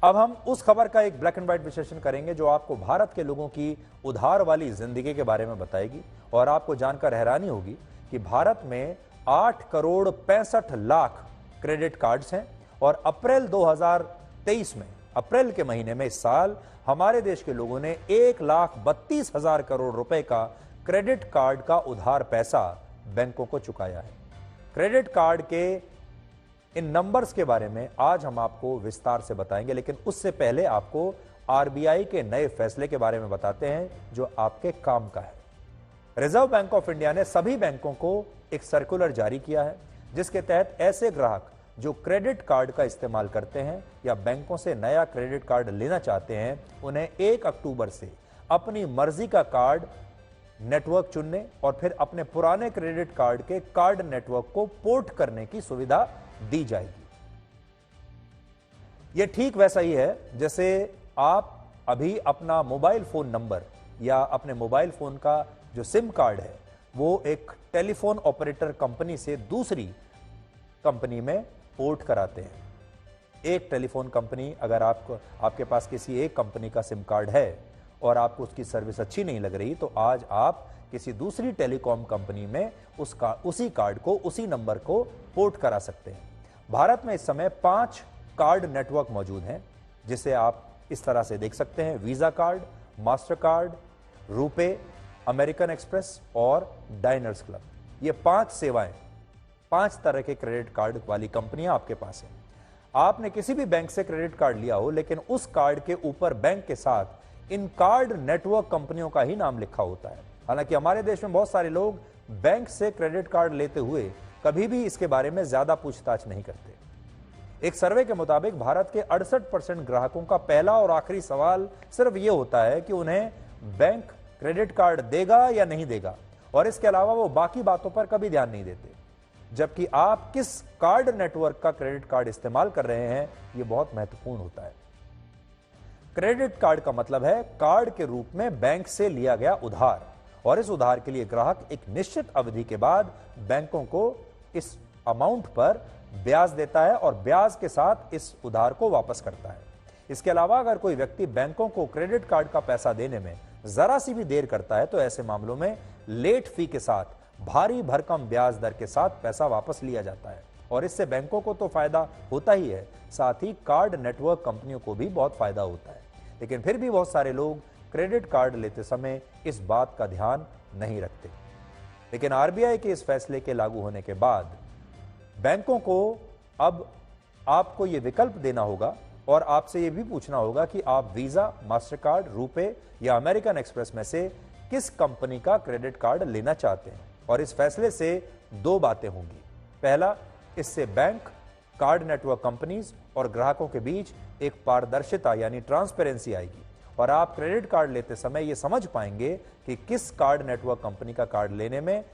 अब हम उस खबर का एक ब्लैक एंड व्हाइट विश्लेषण करेंगे जो आपको भारत के लोगों की उधार वाली जिंदगी के बारे में बताएगी और आपको जानकर हैरानी होगी कि भारत में 8 करोड़ 65 लाख क्रेडिट कार्ड्स हैं और अप्रैल 2023 में, अप्रैल के महीने में इस साल हमारे देश के लोगों ने 1,32,000 करोड़ रुपए का क्रेडिट कार्ड का उधार पैसा बैंकों को चुकाया है। क्रेडिट कार्ड के इन नंबर्स के बारे में आज हम आपको विस्तार से बताएंगे, लेकिन उससे पहले आपको आरबीआई के नए फैसले के बारे में बताते हैं जो आपके काम का है। रिजर्व बैंक ऑफ इंडिया ने सभी बैंकों को एक सर्कुलर जारी किया है जिसके तहत ऐसे ग्राहक जो क्रेडिट कार्ड का इस्तेमाल करते हैं या बैंकों से नया क्रेडिट कार्ड लेना चाहते हैं, उन्हें 1 अक्टूबर से अपनी मर्जी का कार्ड नेटवर्क चुनने और फिर अपने पुराने क्रेडिट कार्ड के कार्ड नेटवर्क को पोर्ट करने की सुविधा दी जाएगी। यह ठीक वैसा ही है जैसे आप अभी अपना मोबाइल फोन नंबर या अपने मोबाइल फोन का जो सिम कार्ड है वो एक टेलीफोन ऑपरेटर कंपनी से दूसरी कंपनी में पोर्ट कराते हैं। एक टेलीफोन कंपनी, अगर आपके पास किसी एक कंपनी का सिम कार्ड है और आपको उसकी सर्विस अच्छी नहीं लग रही, तो आज आप किसी दूसरी टेलीकॉम कंपनी में उसी कार्ड को, उसी नंबर को पोर्ट करा सकते हैं। भारत में इस समय 5 कार्ड नेटवर्क मौजूद हैं जिसे आप इस तरह से देख सकते हैं: visa card, master card, RuPay, American express और डाइनर्स क्लब। ये 5 सेवाएं, 5 तरह के क्रेडिट कार्ड वाली कंपनियां आपके पास हैं। आपने किसी भी बैंक से क्रेडिट कार्ड लिया हो, लेकिन उस कार्ड के ऊपर बैंक के साथ इन कार्ड नेटवर्क कंपनियों का ही नाम लिखा होता है। हालांकि हमारे देश में बहुत सारे लोग बैंक से क्रेडिट कार्ड लेते हुए कभी भी इसके बारे में ज्यादा पूछताछ नहीं करते। एक सर्वे के मुताबिक भारत के 68% ग्राहकों का पहला और आखिरी सवाल सिर्फ यह होता है कि उन्हें बैंक क्रेडिट कार्ड देगा या नहीं देगा, और इसके अलावा वो बाकी बातों पर कभी ध्यान नहीं देते। जबकि आप किस कार्ड नेटवर्क का क्रेडिट कार्ड इस्तेमाल कर रहे हैं, यह बहुत महत्वपूर्ण होता है। क्रेडिट कार्ड का मतलब है कार्ड के रूप में बैंक से लिया गया उधार, और इस उधार के लिए ग्राहक एक निश्चित अवधि के बाद बैंकों को इस अमाउंट पर ब्याज देता है और ब्याज के साथ इस उधार को वापस करता है। इसके अलावा अगर कोई व्यक्ति बैंकों को क्रेडिट कार्ड का पैसा देने में जरा सी भी देर करता है तो ऐसे मामलों में लेट फी के साथ भारी भरकम ब्याज दर के साथ पैसा वापस लिया जाता है, और इससे बैंकों को तो फायदा होता ही है, साथ ही कार्ड नेटवर्क कंपनियों को भी बहुत फायदा होता है। लेकिन फिर भी बहुत सारे लोग क्रेडिट कार्ड लेते समय इस बात का ध्यान नहीं रखते। लेकिन आरबीआई के इस फैसले के लागू होने के बाद बैंकों को अब आपको यह विकल्प देना होगा और आपसे यह भी पूछना होगा कि आप वीजा, मास्टरकार्ड, रुपे या अमेरिकन एक्सप्रेस में से किस कंपनी का क्रेडिट कार्ड लेना चाहते हैं। और इस फैसले से 2 बातें होंगी। पहला, इससे बैंक, कार्ड नेटवर्क कंपनीज और ग्राहकों के बीच एक पारदर्शिता यानी ट्रांसपेरेंसी आएगी और आप क्रेडिट कार्ड लेते समय यह समझ पाएंगे कि किस कार्ड नेटवर्क कंपनी का कार्ड लेने में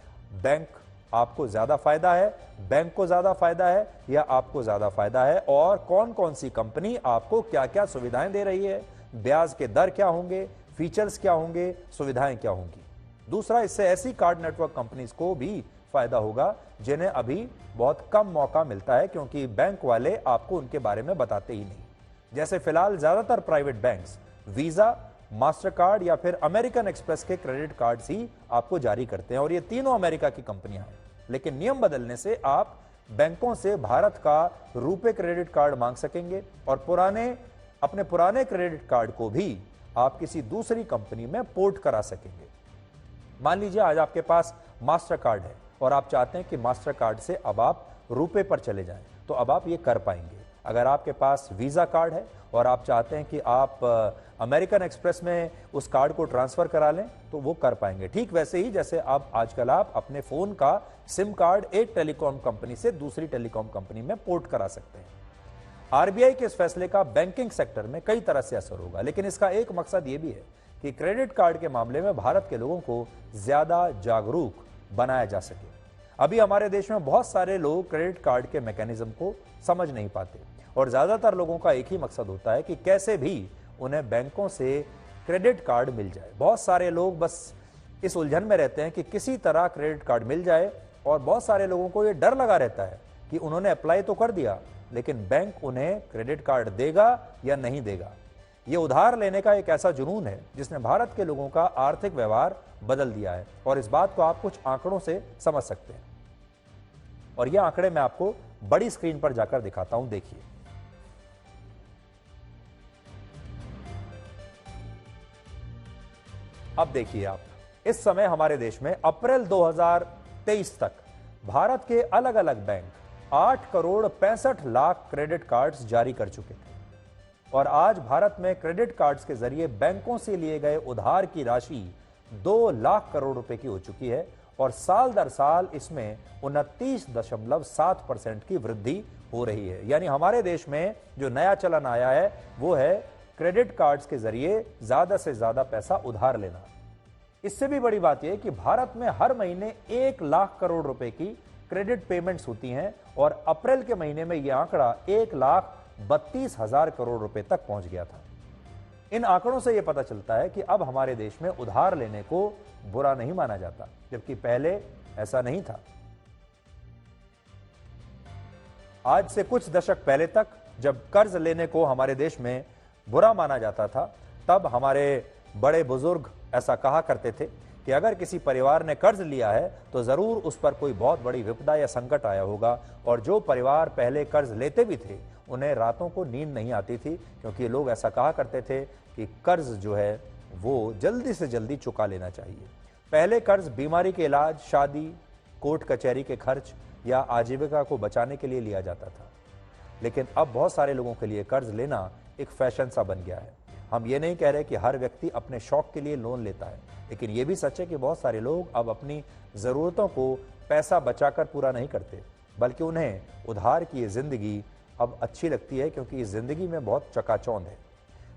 बैंक आपको ज्यादा फायदा है, बैंक को ज्यादा फायदा है या आपको ज्यादा फायदा है, और कौन कौन सी कंपनी आपको क्या क्या सुविधाएं दे रही है, ब्याज के दर क्या होंगे, फीचर्स क्या होंगे, सुविधाएं क्या होंगी। दूसरा, इससे ऐसी कार्ड नेटवर्क कंपनीज को भी फायदा होगा जिन्हें अभी बहुत कम मौका मिलता है, क्योंकि बैंक वाले आपको उनके बारे में बताते ही नहीं। जैसे फिलहाल ज्यादातर प्राइवेट बैंक्स वीजा, मास्टरकार्ड या फिर अमेरिकन एक्सप्रेस के क्रेडिट कार्ड्स ही आपको जारी करते हैं, और ये तीनों अमेरिका की कंपनियां हैं। लेकिन नियम बदलने से आप बैंकों से भारत का रुपे क्रेडिट कार्ड मांग सकेंगे और अपने पुराने क्रेडिट कार्ड को भी आप किसी दूसरी कंपनी में पोर्ट करा सकेंगे। मान लीजिए आज आपके पास मास्टर कार्ड है और आप चाहते हैं कि मास्टर कार्ड से अब आप रुपे पर चले जाएं, तो अब आप ये कर पाएंगे। अगर आपके पास वीजा कार्ड है और आप चाहते हैं कि आप अमेरिकन एक्सप्रेस में उस कार्ड को ट्रांसफर करा लें, तो वो कर पाएंगे। ठीक वैसे ही जैसे आप आजकल आप अपने फोन का सिम कार्ड एक टेलीकॉम कंपनी से दूसरी टेलीकॉम कंपनी में पोर्ट करा सकते हैं। आरबीआई के इस फैसले का बैंकिंग सेक्टर में कई तरह से असर होगा, लेकिन इसका एक मकसद ये भी है कि क्रेडिट कार्ड के मामले में भारत के लोगों को ज्यादा जागरूक बनाया जा सके। अभी हमारे देश में बहुत सारे लोग क्रेडिट कार्ड के मैकेनिज्म को समझ नहीं पाते और ज्यादातर लोगों का एक ही मकसद होता है कि कैसे भी उन्हें बैंकों से क्रेडिट कार्ड मिल जाए। बहुत सारे लोग बस इस उलझन में रहते हैं कि किसी तरह क्रेडिट कार्ड मिल जाए, और बहुत सारे लोगों को यह डर लगा रहता है कि उन्होंने अप्लाई तो कर दिया लेकिन बैंक उन्हें क्रेडिट कार्ड देगा या नहीं देगा। यह उधार लेने का एक ऐसा जुनून है जिसने भारत के लोगों का आर्थिक व्यवहार बदल दिया है, और इस बात को आप कुछ आंकड़ों से समझ सकते हैं। और यह आंकड़े मैं आपको बड़ी स्क्रीन पर जाकर दिखाता हूं, देखिए। अब देखिए आप, इस समय हमारे देश में अप्रैल 2023 तक भारत के अलग अलग bank 8 crore 65 lakh credit cards जारी कर चुके थे, और आज भारत में क्रेडिट कार्ड्स के जरिए बैंकों से लिए गए उधार की राशि 2 लाख करोड़ रुपए की हो चुकी है, और साल दर साल इसमें 29.7% की वृद्धि हो रही है। यानी हमारे देश में जो नया चलन आया है वो है क्रेडिट कार्ड्स के जरिए ज्यादा से ज्यादा पैसा उधार लेना। इससे भी बड़ी बात यह है कि भारत में हर महीने 1 लाख करोड़ रुपए की क्रेडिट पेमेंट्स होती हैं, और अप्रैल के महीने में यह आंकड़ा 1,32,000 करोड़ रुपए तक पहुंच गया था। इन आंकड़ों से यह पता चलता है कि अब हमारे देश में उधार लेने को बुरा नहीं माना जाता, जबकि पहले ऐसा नहीं था। आज से कुछ दशक पहले तक जब कर्ज लेने को हमारे देश में बुरा माना जाता था, तब हमारे बड़े बुजुर्ग ऐसा कहा करते थे कि अगर किसी परिवार ने कर्ज लिया है तो जरूर उस पर कोई बहुत बड़ी विपदा या संकट आया होगा। और जो परिवार पहले कर्ज लेते भी थे उन्हें रातों को नींद नहीं आती थी, क्योंकि लोग ऐसा कहा करते थे कि कर्ज जो है वो जल्दी से जल्दी चुका लेना चाहिए। पहले कर्ज बीमारी के इलाज, शादी, कोर्ट कचहरी के खर्च या आजीविका को बचाने के लिए लिया जाता था, लेकिन अब बहुत सारे लोगों के लिए कर्ज लेना एक फैशन सा बन गया है। हम ये नहीं कह रहे कि हर व्यक्ति अपने शौक के लिए लोन लेता है, लेकिन यह भी सच है कि बहुत सारे लोग अब अपनी जरूरतों को पैसा बचाकर पूरा नहीं करते, बल्कि उन्हें उधार की ये जिंदगी अब अच्छी लगती है, क्योंकि इस जिंदगी में बहुत चकाचौंध है।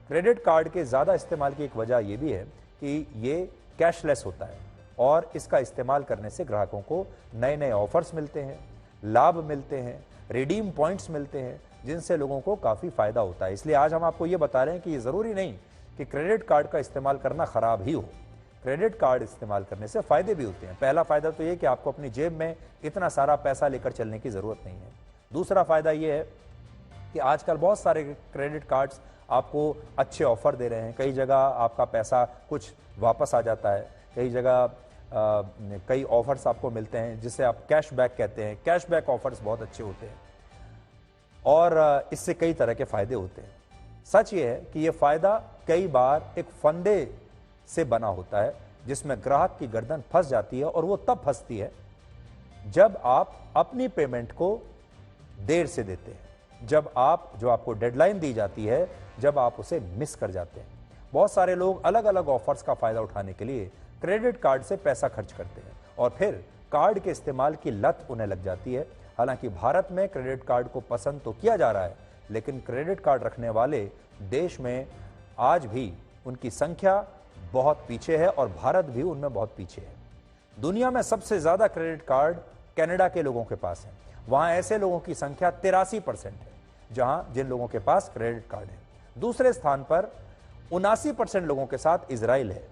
क्रेडिट कार्ड के ज्यादा इस्तेमाल की एक वजह यह भी है कि ये कैशलेस होता है, और इसका इस्तेमाल करने से ग्राहकों को नए नए ऑफर्स मिलते हैं, लाभ मिलते हैं, रिडीम पॉइंट्स मिलते हैं, जिनसे लोगों को काफी फायदा होता है। इसलिए आज हम आपको ये बता रहे हैं कि ये जरूरी नहीं कि क्रेडिट कार्ड का इस्तेमाल करना खराब ही हो। क्रेडिट कार्ड इस्तेमाल करने से फायदे भी होते हैं। पहला फायदा तो ये कि आपको अपनी जेब में इतना सारा पैसा लेकर चलने की जरूरत नहीं है। दूसरा फायदा ये है कि आजकल बहुत सारे क्रेडिट कार्ड्स आपको अच्छे ऑफर दे रहे हैं। कई जगह आपका पैसा कुछ वापस आ जाता है, कई जगह कई ऑफर्स आपको मिलते हैं जिसे आप कैशबैक कहते हैं। कैशबैक ऑफर्स बहुत अच्छे होते हैं, और इससे कई तरह के फायदे होते हैं। सच ये है कि यह फायदा कई बार एक फंदे से बना होता है, जिसमें ग्राहक की गर्दन फंस जाती है, और वो तब फंसती है जब आप अपनी पेमेंट को देर से देते हैं, जब जो आपको डेडलाइन दी जाती है, जब आप उसे मिस कर जाते हैं। बहुत सारे लोग अलग अलग ऑफर्स का फायदा उठाने के लिए क्रेडिट कार्ड से पैसा खर्च करते हैं, और फिर कार्ड के इस्तेमाल की लत उन्हें लग जाती है। हालांकि भारत में क्रेडिट कार्ड को पसंद तो किया जा रहा है, लेकिन क्रेडिट कार्ड रखने वाले देश में आज भी उनकी संख्या बहुत पीछे है, और भारत भी उनमें बहुत पीछे है। दुनिया में सबसे ज्यादा क्रेडिट कार्ड कनाडा के लोगों के पास है। वहां ऐसे लोगों की संख्या 83% है जिन लोगों के पास क्रेडिट कार्ड है। दूसरे स्थान पर 79% लोगों के साथ इजराइल है।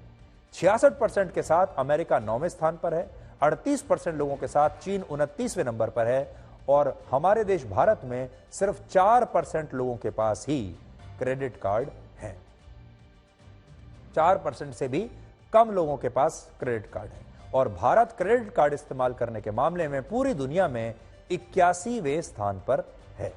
66% के साथ अमेरिका 9वें स्थान पर है। 38% लोगों के साथ चीन 29वें नंबर पर है, और हमारे देश भारत में सिर्फ 4% लोगों के पास ही क्रेडिट कार्ड है। 4% से भी कम लोगों के पास क्रेडिट कार्ड है, और भारत क्रेडिट कार्ड इस्तेमाल करने के मामले में पूरी दुनिया में 81वें स्थान पर है।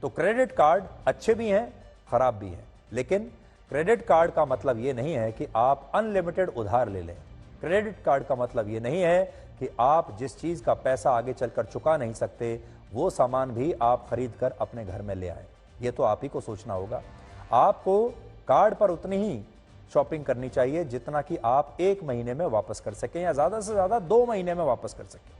तो क्रेडिट कार्ड अच्छे भी हैं, खराब भी हैं, लेकिन क्रेडिट कार्ड का मतलब यह नहीं है कि आप अनलिमिटेड उधार ले लें। क्रेडिट कार्ड का मतलब यह नहीं है कि आप जिस चीज का पैसा आगे चलकर चुका नहीं सकते वो सामान भी आप खरीद कर अपने घर में ले आए। यह तो आप ही को सोचना होगा। आपको कार्ड पर उतनी ही शॉपिंग करनी चाहिए जितना कि आप 1 महीने में वापस कर सकें, या ज्यादा से ज्यादा 2 महीने में वापस कर सकें।